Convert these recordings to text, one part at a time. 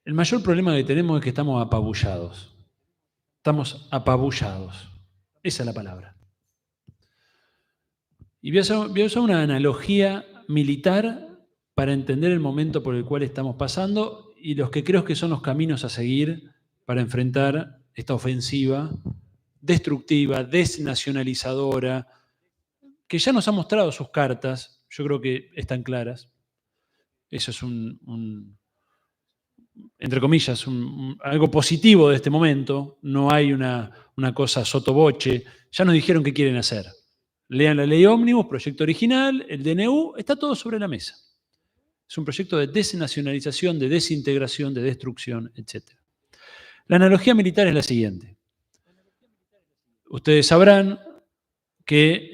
El mayor problema que tenemos es que estamos apabullados. Estamos apabullados. Esa es la palabra. Y voy a usar una analogía militar para entender el momento por el cual estamos pasando y los que creo que son los caminos a seguir para enfrentar esta ofensiva destructiva, desnacionalizadora, que ya nos ha mostrado sus cartas, yo creo que están claras. Eso es entre comillas, algo positivo de este momento. No hay una cosa sotoboche. Ya nos dijeron qué quieren hacer. Lean la ley ómnibus, proyecto original, el DNU, está todo sobre la mesa. Es un proyecto de desnacionalización, de desintegración, de destrucción, etc. La analogía militar es la siguiente. Ustedes sabrán que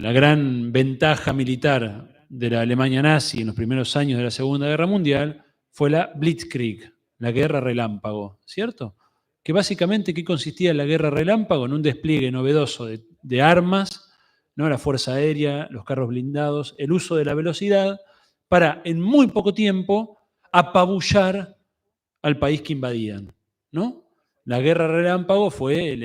la gran ventaja militar de la Alemania nazi en los primeros años de la Segunda Guerra Mundial fue la Blitzkrieg, la guerra relámpago, ¿cierto? Que básicamente, ¿qué consistía la guerra relámpago? En un despliegue novedoso de armas, ¿no? La fuerza aérea, los carros blindados, el uso de la velocidad, para en muy poco tiempo apabullar al país que invadían, ¿no? La guerra relámpago fue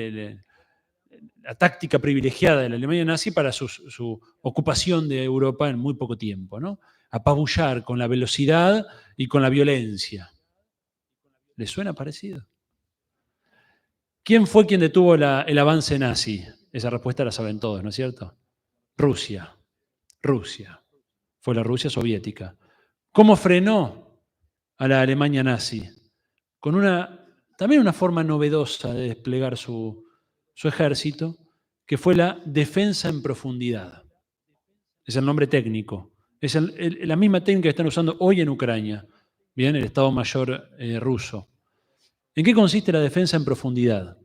la táctica privilegiada de la Alemania nazi para su ocupación de Europa en muy poco tiempo, ¿no? Apabullar con la velocidad y con la violencia. ¿Les suena parecido? ¿Quién fue quien detuvo el avance nazi? Esa respuesta la saben todos, ¿no es cierto? Rusia. Rusia. Fue la Rusia soviética. ¿Cómo frenó a la Alemania nazi? Con también una forma novedosa de desplegar su ejército, que fue la defensa en profundidad. Es el nombre técnico. Es la misma técnica que están usando hoy en Ucrania, bien, el Estado Mayor ruso. ¿En qué consiste la defensa en profundidad?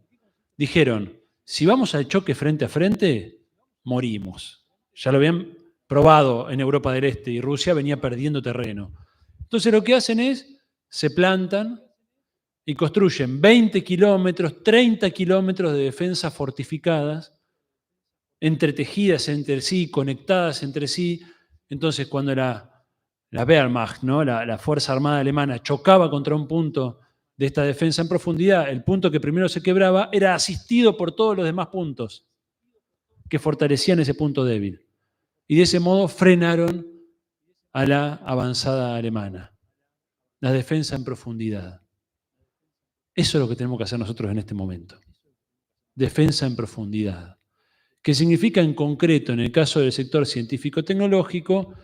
Dijeron, si vamos al choque frente a frente, morimos. Ya lo habían probado en Europa del Este y Rusia venía perdiendo terreno. Entonces lo que hacen es, se plantan y construyen 20 kilómetros, 30 kilómetros de defensas fortificadas, entretejidas entre sí, conectadas entre sí. Entonces, cuando la Wehrmacht, ¿no? la Fuerza Armada Alemana, chocaba contra un punto de esta defensa en profundidad, el punto que primero se quebraba era asistido por todos los demás puntos que fortalecían ese punto débil. Y de ese modo frenaron a la avanzada alemana. La defensa en profundidad. Eso es lo que tenemos que hacer nosotros en este momento. Defensa en profundidad. Que significa en concreto, en el caso del sector científico-tecnológico,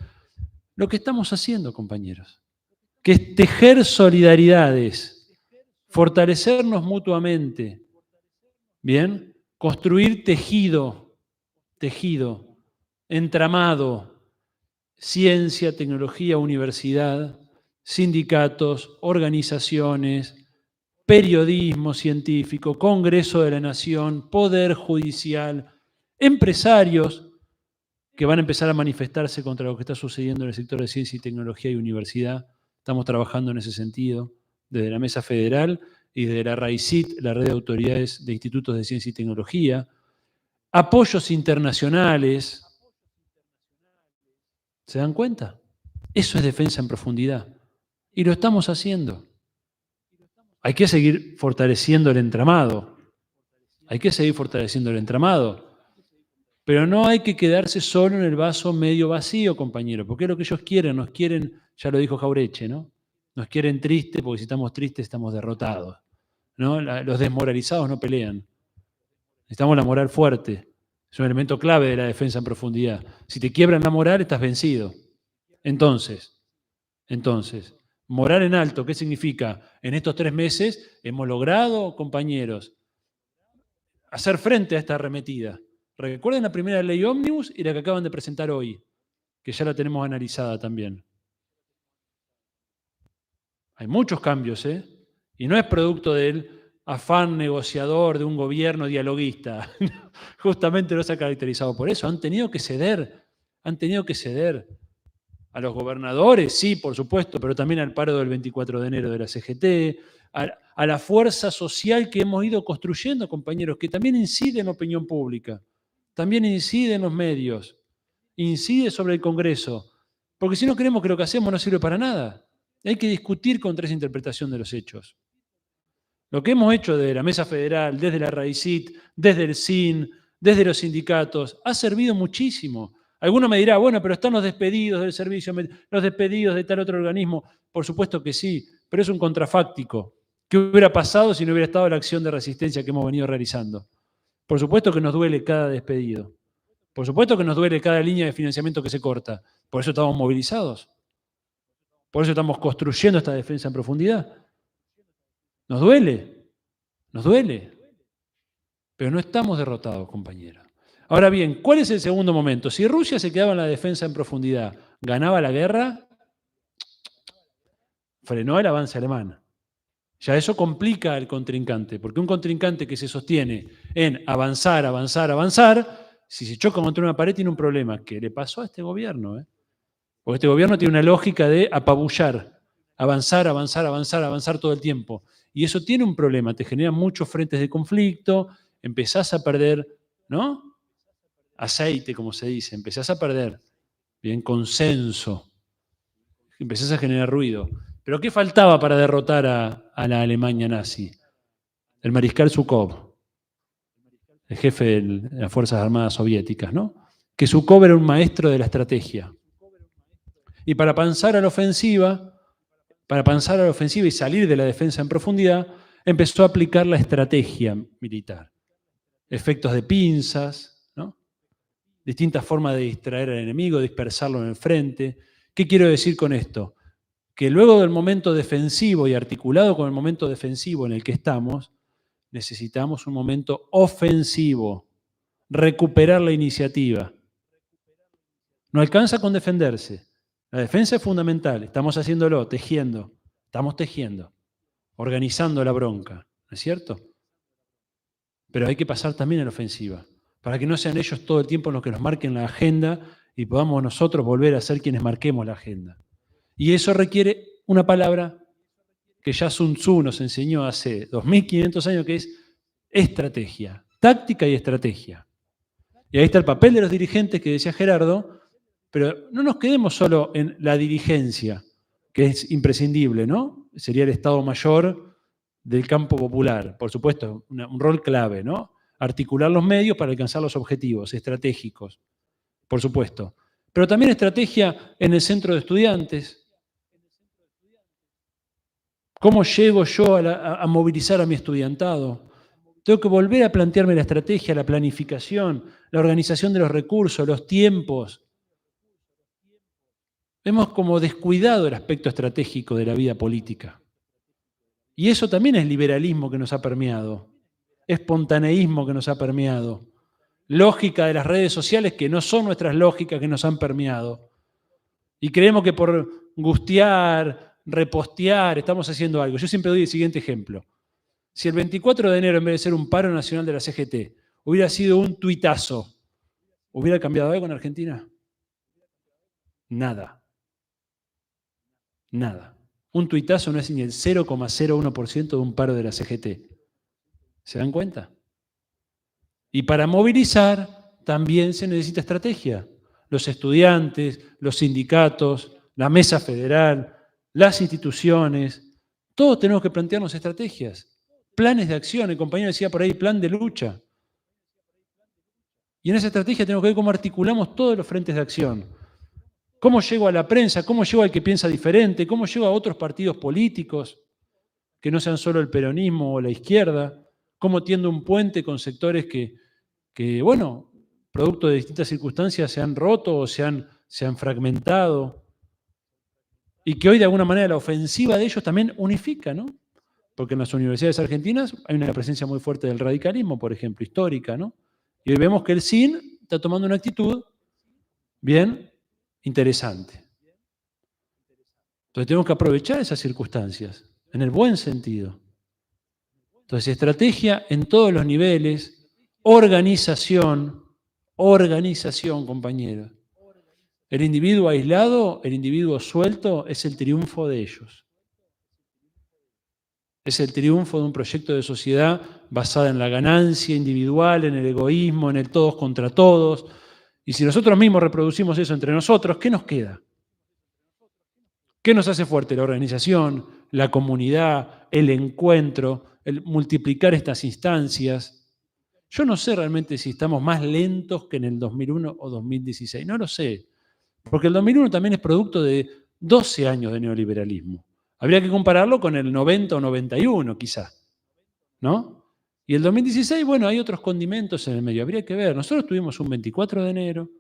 lo que estamos haciendo, compañeros, que es tejer solidaridades, fortalecernos mutuamente, ¿bien? Construir tejido, entramado, ciencia, tecnología, universidad, sindicatos, organizaciones, periodismo científico, Congreso de la Nación, Poder Judicial, empresarios que van a empezar a manifestarse contra lo que está sucediendo en el sector de ciencia y tecnología y universidad. Estamos trabajando en ese sentido desde la Mesa Federal y desde la RAICIT, la Red de Autoridades de Institutos de Ciencia y Tecnología. Apoyos internacionales. ¿Se dan cuenta? Eso es defensa en profundidad. Y lo estamos haciendo. Hay que seguir fortaleciendo el entramado. Hay que seguir fortaleciendo el entramado. Pero no hay que quedarse solo en el vaso medio vacío, compañero, porque es lo que ellos quieren. Nos quieren, ya lo dijo Jaureche, ¿no? Nos quieren tristes porque si estamos tristes estamos derrotados, ¿no? Los desmoralizados no pelean. Necesitamos la moral fuerte. Es un elemento clave de la defensa en profundidad. Si te quiebran la moral, estás vencido. Entonces, moral en alto, ¿qué significa? En estos 3 meses hemos logrado, compañeros, hacer frente a esta arremetida. Recuerden la primera ley ómnibus y la que acaban de presentar hoy, que ya la tenemos analizada también. Hay muchos cambios, ¿eh? Y no es producto del afán negociador de un gobierno dialoguista. Justamente no se ha caracterizado por eso. Han tenido que ceder. A los gobernadores, sí, por supuesto, pero también al paro del 24 de enero de la CGT, a la fuerza social que hemos ido construyendo, compañeros, que también incide en la opinión pública, también incide en los medios, incide sobre el Congreso, porque si no creemos que lo que hacemos no sirve para nada. Hay que discutir contra esa interpretación de los hechos. Lo que hemos hecho desde la Mesa Federal, desde la RAICIT, desde el SIN, desde los sindicatos, ha servido muchísimo. Alguno me dirá, bueno, pero están los despedidos del servicio, los despedidos de tal otro organismo. Por supuesto que sí, pero es un contrafáctico. ¿Qué hubiera pasado si no hubiera estado la acción de resistencia que hemos venido realizando? Por supuesto que nos duele cada despedido. Por supuesto que nos duele cada línea de financiamiento que se corta. Por eso estamos movilizados. Por eso estamos construyendo esta defensa en profundidad. Nos duele, pero no estamos derrotados, compañeros. Ahora bien, ¿cuál es el segundo momento? Si Rusia se quedaba en la defensa en profundidad, ¿ganaba la guerra? Frenó el avance alemán. Ya eso complica al contrincante, porque un contrincante que se sostiene en avanzar, avanzar, avanzar, si se choca contra una pared tiene un problema. ¿Qué le pasó a este gobierno? Porque este gobierno tiene una lógica de apabullar, avanzar, avanzar, avanzar, avanzar todo el tiempo. Y eso tiene un problema, te genera muchos frentes de conflicto, empezás a perder, ¿no? Aceite, como se dice, empezás a perder, bien, consenso, empezás a generar ruido. ¿Pero qué faltaba para derrotar a la Alemania nazi? El mariscal Zhukov, el jefe de las Fuerzas Armadas soviéticas, ¿no? Que Zhukov era un maestro de la estrategia. Y para avanzar a la ofensiva y salir de la defensa en profundidad, empezó a aplicar la estrategia militar. Efectos de pinzas, ¿no? Distintas formas de distraer al enemigo, dispersarlo en el frente. ¿Qué quiero decir con esto? Que luego del momento defensivo y articulado con el momento defensivo en el que estamos, necesitamos un momento ofensivo, recuperar la iniciativa. No alcanza con defenderse. La defensa es fundamental, estamos haciéndolo, tejiendo, estamos tejiendo, organizando la bronca, ¿no es cierto? Pero hay que pasar también a la ofensiva, para que no sean ellos todo el tiempo los que nos marquen la agenda y podamos nosotros volver a ser quienes marquemos la agenda. Y eso requiere una palabra que ya Sun Tzu nos enseñó hace 2500 años, que es estrategia, táctica y estrategia. Y ahí está el papel de los dirigentes que decía Gerardo, pero no nos quedemos solo en la dirigencia, que es imprescindible, ¿no? Sería el Estado Mayor del campo popular, por supuesto, un rol clave, ¿no? Articular los medios para alcanzar los objetivos estratégicos, por supuesto. Pero también estrategia en el centro de estudiantes. ¿Cómo llego yo a movilizar a mi estudiantado? Tengo que volver a plantearme la estrategia, la planificación, la organización de los recursos, los tiempos. Hemos como descuidado el aspecto estratégico de la vida política. Y eso también es liberalismo que nos ha permeado, espontaneísmo que nos ha permeado, lógica de las redes sociales que no son nuestras lógicas que nos han permeado. Y creemos que por gustear, repostear, estamos haciendo algo. Yo siempre doy el siguiente ejemplo. Si el 24 de enero, en vez de ser un paro nacional de la CGT, hubiera sido un tuitazo, ¿hubiera cambiado algo en Argentina? Nada. Nada. Un tuitazo no es ni el 0,01% de un paro de la CGT. ¿Se dan cuenta? Y para movilizar también se necesita estrategia. Los estudiantes, los sindicatos, la Mesa Federal, las instituciones, todos tenemos que plantearnos estrategias, planes de acción. El compañero decía por ahí, plan de lucha. Y en esa estrategia tenemos que ver cómo articulamos todos los frentes de acción. ¿Cómo llego a la prensa? ¿Cómo llego al que piensa diferente? ¿Cómo llego a otros partidos políticos que no sean solo el peronismo o la izquierda? ¿Cómo tiendo un puente con sectores que bueno, producto de distintas circunstancias se han roto o se han fragmentado? Y que hoy de alguna manera la ofensiva de ellos también unifica, ¿no? Porque en las universidades argentinas hay una presencia muy fuerte del radicalismo, por ejemplo, histórica, ¿no? Y hoy vemos que el SIN está tomando una actitud bien interesante. Entonces tenemos que aprovechar esas circunstancias, en el buen sentido. Entonces, estrategia en todos los niveles, organización, compañeros. El individuo aislado, el individuo suelto, es el triunfo de ellos. Es el triunfo de un proyecto de sociedad basada en la ganancia individual, en el egoísmo, en el todos contra todos. Y si nosotros mismos reproducimos eso entre nosotros, ¿qué nos queda? ¿Qué nos hace fuerte? La organización, la comunidad, el encuentro, el multiplicar estas instancias. Yo no sé realmente si estamos más lentos que en el 2001 o 2016, no lo sé. Porque el 2001 también es producto de 12 años de neoliberalismo. Habría que compararlo con el 90 o 91 quizás, ¿no? Y el 2016, bueno, hay otros condimentos en el medio, habría que ver. Nosotros tuvimos un 24 de enero,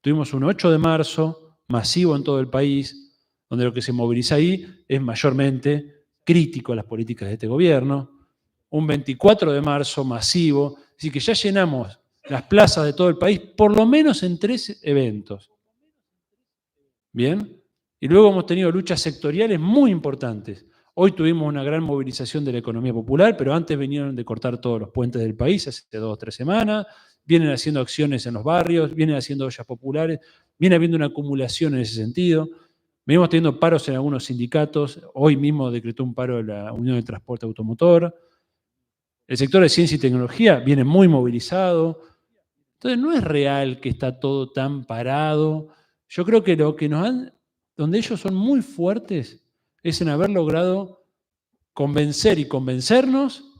tuvimos un 8 de marzo, masivo en todo el país, donde lo que se moviliza ahí es mayormente crítico a las políticas de este gobierno. Un 24 de marzo masivo, así que ya llenamos las plazas de todo el país, por lo menos en 3 eventos. ¿Bien? Y luego hemos tenido luchas sectoriales muy importantes. Hoy tuvimos una gran movilización de la economía popular, pero antes venían de cortar todos los puentes del país hace 2 o 3 semanas, vienen haciendo acciones en los barrios, vienen haciendo ollas populares, viene habiendo una acumulación en ese sentido. Venimos teniendo paros en algunos sindicatos, hoy mismo decretó un paro la Unión de Transporte Automotor. El sector de ciencia y tecnología viene muy movilizado. Entonces no es real que está todo tan parado. Yo creo que lo que donde ellos son muy fuertes es en haber logrado convencer y convencernos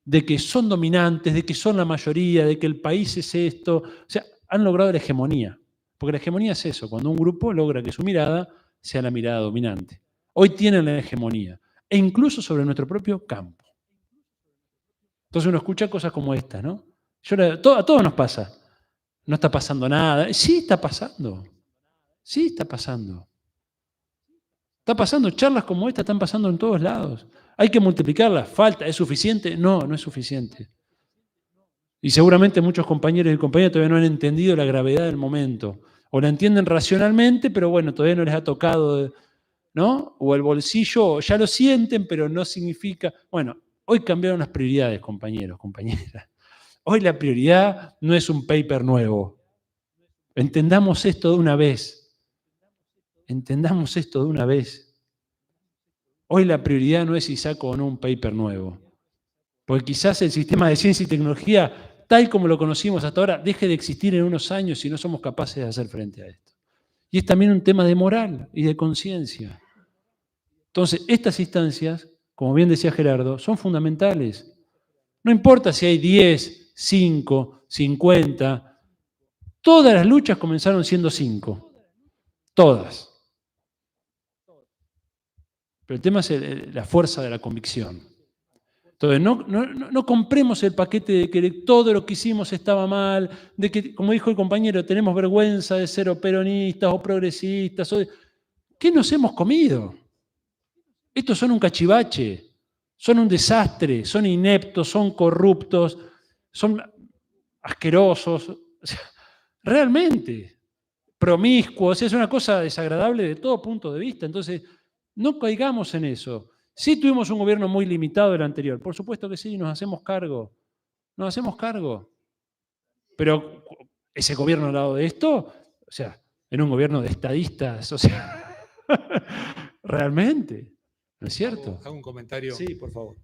de que son dominantes, de que son la mayoría, de que el país es esto. O sea, han logrado la hegemonía. Porque la hegemonía es eso, cuando un grupo logra que su mirada sea la mirada dominante. Hoy tienen la hegemonía, e incluso sobre nuestro propio campo. Entonces uno escucha cosas como esta, ¿no? A todos nos pasa. No está pasando nada. Sí está pasando. Sí está pasando. Está pasando. Charlas como esta están pasando en todos lados. Hay que multiplicarlas. ¿Falta? ¿Es suficiente? No, no es suficiente. Y seguramente muchos compañeros y compañeras todavía no han entendido la gravedad del momento. O la entienden racionalmente, pero bueno, todavía no les ha tocado, ¿no? O el bolsillo, ya lo sienten, pero no significa... Bueno, hoy cambiaron las prioridades, compañeros, compañeras. Hoy la prioridad no es un paper nuevo. Entendamos esto de una vez. Entendamos esto de una vez. Hoy la prioridad no es si saco o no un paper nuevo. Porque quizás el sistema de ciencia y tecnología, tal como lo conocimos hasta ahora, deje de existir en unos años si no somos capaces de hacer frente a esto. Y es también un tema de moral y de conciencia. Entonces, estas instancias, como bien decía Gerardo, son fundamentales. No importa si hay 10, 5, 50. Todas las luchas comenzaron siendo 5. Todas. Pero el tema es la fuerza de la convicción. Entonces, no compremos el paquete de que todo lo que hicimos estaba mal, de que, como dijo el compañero, tenemos vergüenza de ser o peronistas o progresistas. ¿Qué nos hemos comido? Estos son un cachivache, son un desastre, son ineptos, son corruptos, son asquerosos. O sea, realmente, promiscuos, es una cosa desagradable de todo punto de vista. Entonces, no caigamos en eso. Sí tuvimos un gobierno muy limitado el anterior, por supuesto que sí, nos hacemos cargo. Nos hacemos cargo. Pero ese gobierno al lado de esto, o sea, era un gobierno de estadistas, o sea, realmente, ¿no es cierto? Hago un comentario. Sí, por favor.